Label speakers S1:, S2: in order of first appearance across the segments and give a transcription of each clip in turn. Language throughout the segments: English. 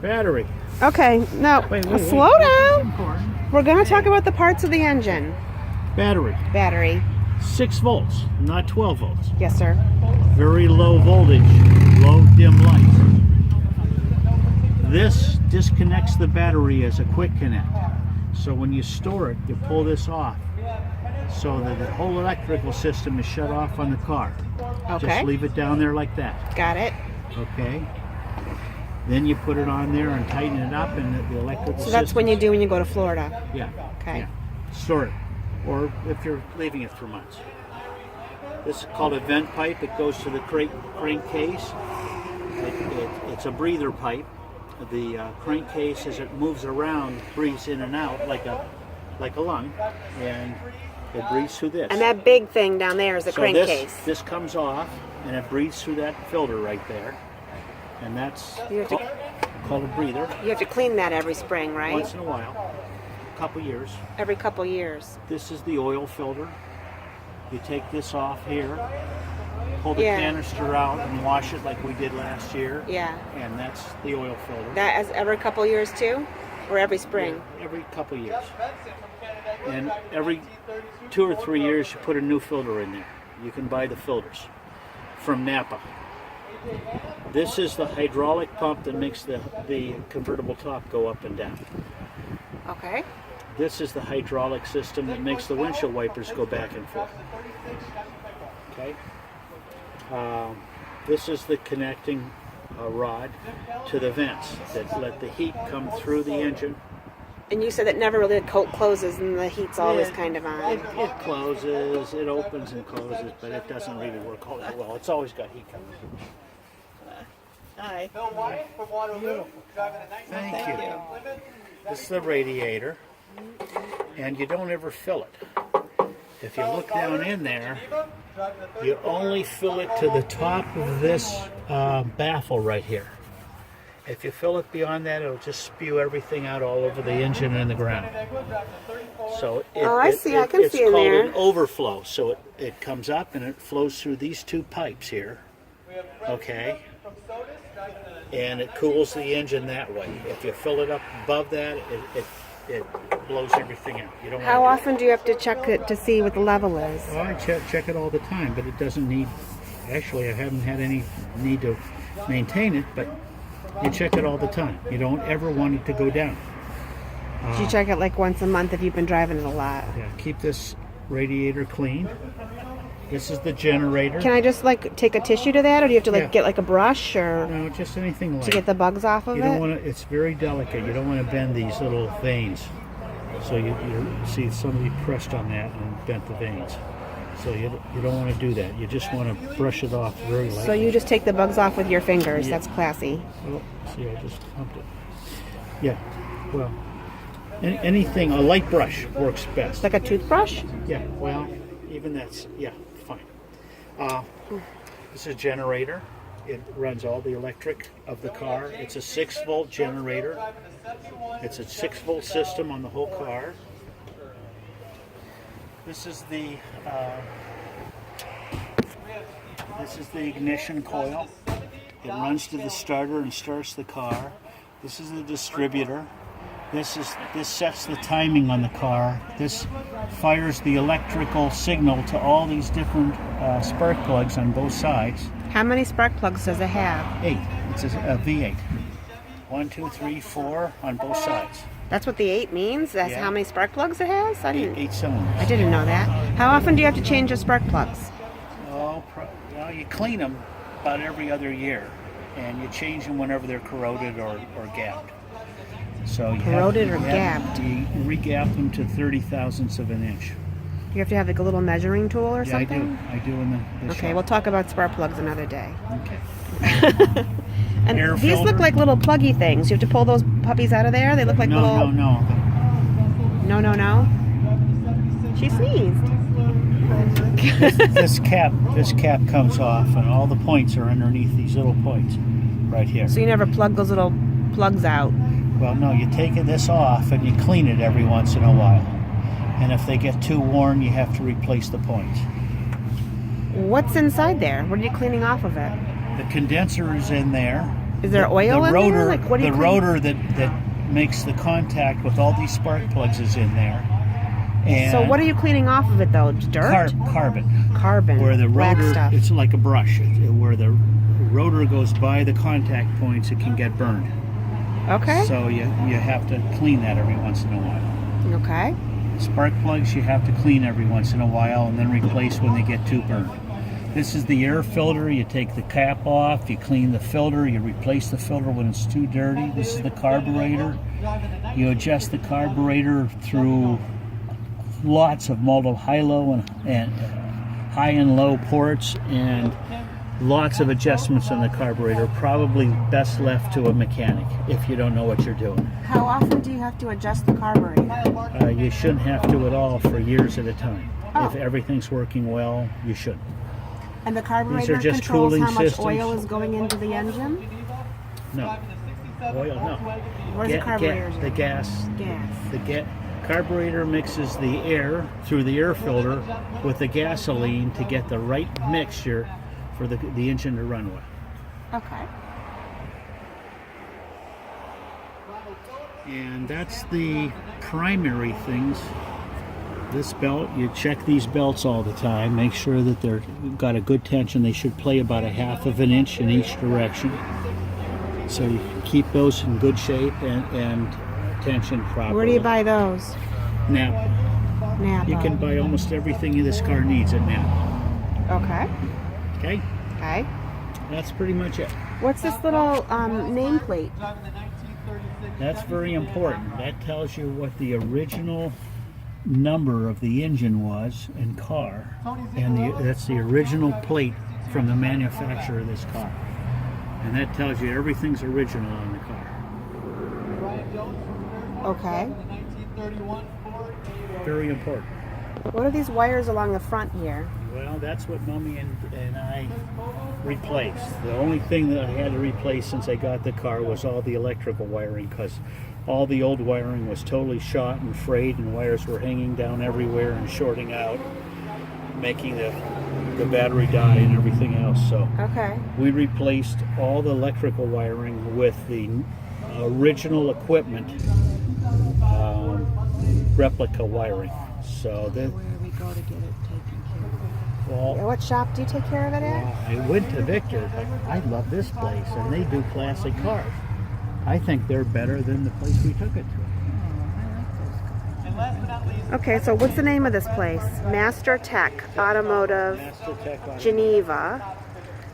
S1: Battery.
S2: Okay, no, slow down. We're going to talk about the parts of the engine.
S1: Battery.
S2: Battery.
S1: 6 volts, not 12 volts.
S2: Yes, sir.
S1: Very low voltage, low dim light. This disconnects the battery as a quick connect. So when you store it, you pull this off so that the whole electrical system is shut off on the car.
S2: Okay.
S1: Just leave it down there like that.
S2: Got it.
S1: Okay. Then you put it on there and tighten it up, and the electrical system.
S2: So that's when you do when you go to Florida.
S1: Yeah.
S2: Okay.
S1: Yeah. Store it. Or if you're leaving it for months. This is called a vent pipe. It goes to the crankcase. It's a breather pipe. The crankcase, as it moves around, breathes in and out like a lung, and it breathes through this.
S2: And that big thing down there is a crankcase.
S1: This comes off, and it breathes through that filter right there, and that's called a breather.
S2: You have to clean that every spring, right?
S1: Once in a while, a couple years.
S2: Every couple years.
S1: This is the oil filter. You take this off here, pull the canister out and wash it like we did last year.
S2: Yeah.
S1: And that's the oil filter.
S2: That is every couple years too? Or every spring?
S1: Yeah, every couple years. And every 2 or 3 years you put a new filter in there. You can buy the filters from Napa. This is the hydraulic pump that makes the convertible top go up and down.
S2: Okay.
S1: This is the hydraulic system that makes the windshield wipers go back and forth. Okay. This is the connecting rod to the vents that let the heat come through the engine.
S2: And you said that never really closes and the heat's always kind of on.
S1: It closes, it opens and closes, but it doesn't really work all that well. It's always got heat coming. Hi.
S3: Bill White from Waterloo, driving a 19.
S1: Thank you. This is the radiator, and you don't ever fill it. If you look down in there, you only fill it to the top of this baffle right here. If you fill it beyond that, it'll just spew everything out all over the engine and the ground. So
S2: I see. I can see in there.
S1: It's called an overflow. So it comes up and it flows through these 2 pipes here. Okay. And it cools the engine that way. If you fill it up above that, it blows everything out. You don't.
S2: How often do you have to check it to see what the level is?
S1: Well, I check it all the time, but it doesn't need. Actually, I haven't had any need to maintain it, but you check it all the time. You don't ever want it to go down.
S2: Do you check it like once a month if you've been driving it a lot?
S1: Yeah, keep this radiator clean. This is the generator.
S2: Can I just like take a tissue to that, or do you have to get like a brush or
S1: No, just anything light.
S2: to get the bugs off of
S1: You
S2: it?
S1: don't want to. It's very delicate. You don't want to bend these little veins. So you see somebody pressed on that and bent the veins. So you don't want to do that. You just want to brush it off very lightly.
S2: So you just take the bugs off with your fingers.
S1: Yeah.
S2: That's classy.
S1: Oh, see, I just humped it. Yeah. Well, anything, a light brush works best.
S2: Like a toothbrush?
S1: Yeah. Well, even that's fine. This is a generator. It runs all the electric of the car. It's a 6-volt generator. It's a 6-volt system on the whole car. This is the ignition coil. It runs to the starter and starts the car. This is the distributor. This sets the timing on the car. This fires the electrical signal to all these different spark plugs on both sides.
S2: How many spark plugs does it have?
S1: 8. It's a V8. 1, 2, 3, 4 on both sides.
S2: That's what the 8 means? That's how many spark plugs it has?
S1: Eight cylinders.
S2: I didn't know that. How often do you have to change the spark plugs?
S1: Oh, well, you clean them about every other year, and you change them whenever they're corroded or gapped. So you
S2: gapped?
S1: You re-gap them to 30 thousandths of an inch.
S2: You have to have like a little measuring tool or
S1: Yeah,
S2: something?
S1: I do in the
S2: Okay,
S1: shop.
S2: we'll talk about spark plugs another day.
S1: Okay.
S2: And
S1: Air
S2: these
S1: filter.
S2: look like little pluggy things. You have to pull those puppies out of there? They look like little...
S1: No.
S2: No. She sneezed.
S1: This cap comes off, and all the points are underneath these little points right here.
S2: So you never plug those little plugs out?
S1: Well, no, you take this off and you clean it every once in a while. And if they get too worn, you have to replace the points.
S2: What's inside there? What are you cleaning off of it?
S1: The condenser is in there.
S2: Is there oil in
S1: rotor,
S2: there? Like, what do you
S1: the
S2: clean?
S1: rotor that makes the contact with all these spark plugs is in there. And
S2: So what are you cleaning off of it though? Dirt?
S1: carbon.
S2: Carbon.
S1: Where the
S2: black
S1: rotor,
S2: stuff.
S1: it's like a brush. Where the rotor goes by the contact points, it can get burned.
S2: Okay.
S1: So you have to clean that every once in a while.
S2: Okay.
S1: Spark plugs you have to clean every once in a while and then replace when they get too burned. This is the air filter. You take the cap off, you clean the filter, you replace the filter when it's too dirty. This is the carburetor. You adjust the carburetor through lots of multiple high-low and high and low ports, and lots of adjustments on the carburetor. Probably best left to a mechanic if you don't know what you're doing.
S2: How often do you have to adjust the carburetor?
S1: You shouldn't have to at all for years at a time.
S2: Oh.
S1: If everything's working well, you shouldn't.
S2: And the carburetor
S1: just
S2: controls
S1: cooling
S2: how much
S1: systems.
S2: oil is going into the engine?
S1: No. Oil, no.
S2: Where's the carburetor?
S1: The gas.
S2: Gas.
S1: The carburetor mixes the air through the air filter with the gasoline to get the right mixture for the engine to run well.
S2: Okay.
S1: And that's the primary things. This belt, you check these belts all the time. Make sure that they're got a good tension. They should play about a half of an inch in each direction. So you keep those in good shape and tension properly.
S2: Where do you buy those?
S1: Napa.
S2: Napa.
S1: You can buy almost everything this car needs at Napa.
S2: Okay.
S1: Okay?
S2: Okay.
S1: That's pretty much it.
S2: What's this little nameplate?
S1: That's very important. That tells you what the original number of the engine was and car, and that's the original plate from the manufacturer of this car, and that tells you everything's original on the car.
S2: Okay.
S1: Very important.
S2: What are these wires along the front here?
S1: Well, that's what Mommy and I replaced. The only thing that I had to replace since I got the car was all the electrical wiring, because all the old wiring was totally shot and frayed, and wires were hanging down everywhere and shorting out, making the battery die and everything else. So
S2: Okay.
S1: we replaced all the electrical wiring with the original equipment replica wiring. So
S2: Where do we go to get it taken care of?
S1: well,
S2: What shop do you take care of it at?
S1: I went to Victor, but I love this place, and they do classic cars. I think they're better than the place we took it to.
S2: Okay, so what's the name of this place? Master Tech Automotive
S1: Master Tech on
S2: Geneva.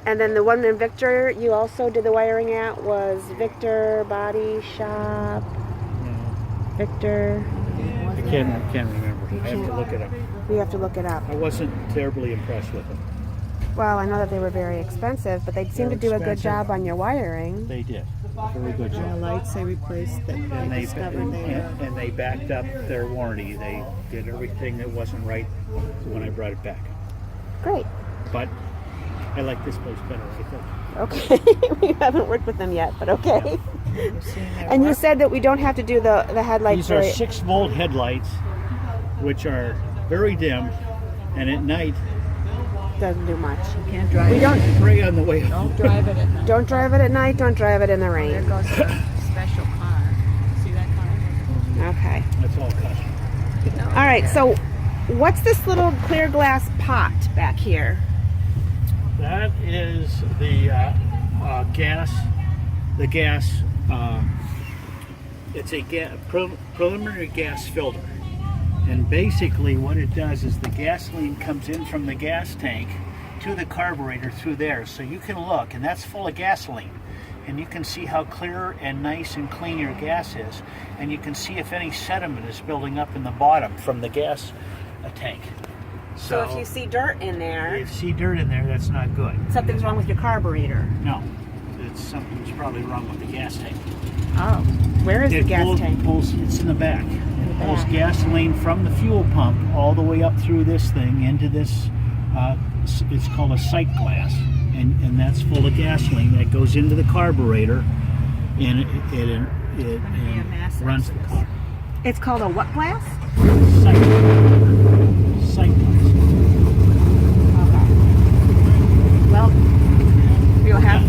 S2: And then the one in Victor you also did the wiring at was Victor Body Shop. Victor.
S1: I can't remember. I have to look it up.
S2: We have to look it up.
S1: I wasn't terribly impressed with them.
S2: Well, I know that they were very expensive, but they seem to do a good job on your wiring.
S1: They did. Very good
S4: The
S1: job.
S4: lights I replaced that I
S1: And
S4: discovered they were.
S1: and they backed up their warranty. They did everything that wasn't right when I brought it back.
S2: Great.
S1: But I like this place better, I think.
S2: Okay. We haven't worked with them yet, but okay. And you said that we don't have to do the headlights.
S1: These are
S2: right?
S1: 6-volt headlights, which are very dim, and at night
S2: Doesn't do much.
S4: Can't drive
S2: We
S4: it.
S2: don't
S1: pray on the way home.
S4: Don't drive it at night.
S2: don't drive it at night. Don't drive it in the
S4: There
S2: rain.
S4: goes the special car. See that car?
S2: Okay.
S1: That's all custom.
S2: All right. So, what's this little clear glass pot back here?
S1: That is the gas. The gas. It's a preliminary gas filter, and basically what it does is the gasoline comes in from the gas tank to the carburetor through there. So you can look, and that's full of gasoline, and you can see how clear and nice and clean your gas is, and you can see if any sediment is building up in the bottom from the gas tank.
S2: So if you see dirt in there,
S1: If you see dirt in there, that's not good.
S2: something's wrong with your carburetor.
S1: No, something's probably wrong with the gas tank.
S2: Oh, where is the
S1: It
S2: gas tank?
S1: it's in the back. It pulls
S2: back.
S1: gasoline from the fuel pump all the way up through this thing into this. It's called a sight glass, and that's full of gasoline that goes into the carburetor, and it runs the car.
S2: It's called a what glass?
S1: Sight glass.
S2: Okay. Well, you'll have